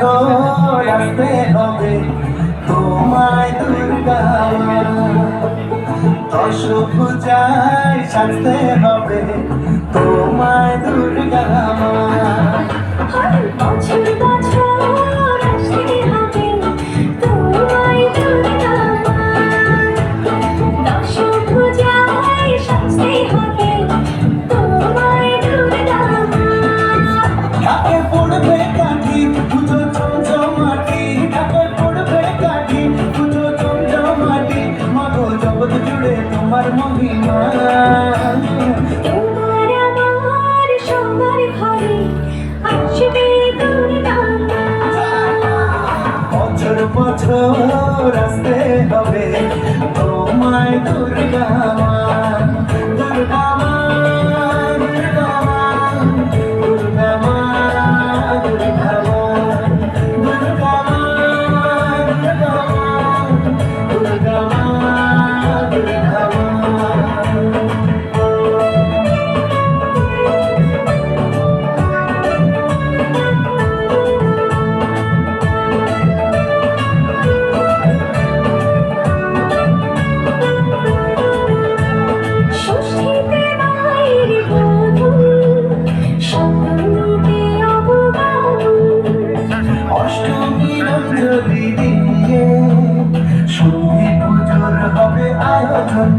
বছর আসতে হবে তোমায় দুর্গা মা। দশ পূজায় সাজতে হবে তোমায় দুর্গা মা। বছর বছর আসতে হবে তোমায় দুর্গা মা। দশ পূজায় সাজতে হবে তোমায় দুর্গা মা। ঢাকে পড়বে কাঠি পুজো চমচমাটি, ঢাকে পড়বে কাঠি পুজো চমচমাটি। মাগো জগৎ জুড়ে তোমার মহিমা। তোমার আমার সবার ঘরে আসবে দুর্গা মা। বছর বছর আসতে হবে তোমায় দুর্গা মা। দুর্গা মা, দুর্গা মা, দুর্গা মা, দুর্গা মা, দুর্গা মা, দুর্গা মা, দুর্গা মা, দুর্গা মা। ষষ্ঠীতে মায়ের বোধন, সপ্তমীতে অবগাহন, অষ্টমীর অঞ্জলি দিয়ে সন্ধি পুজোর হবে আয়োজন।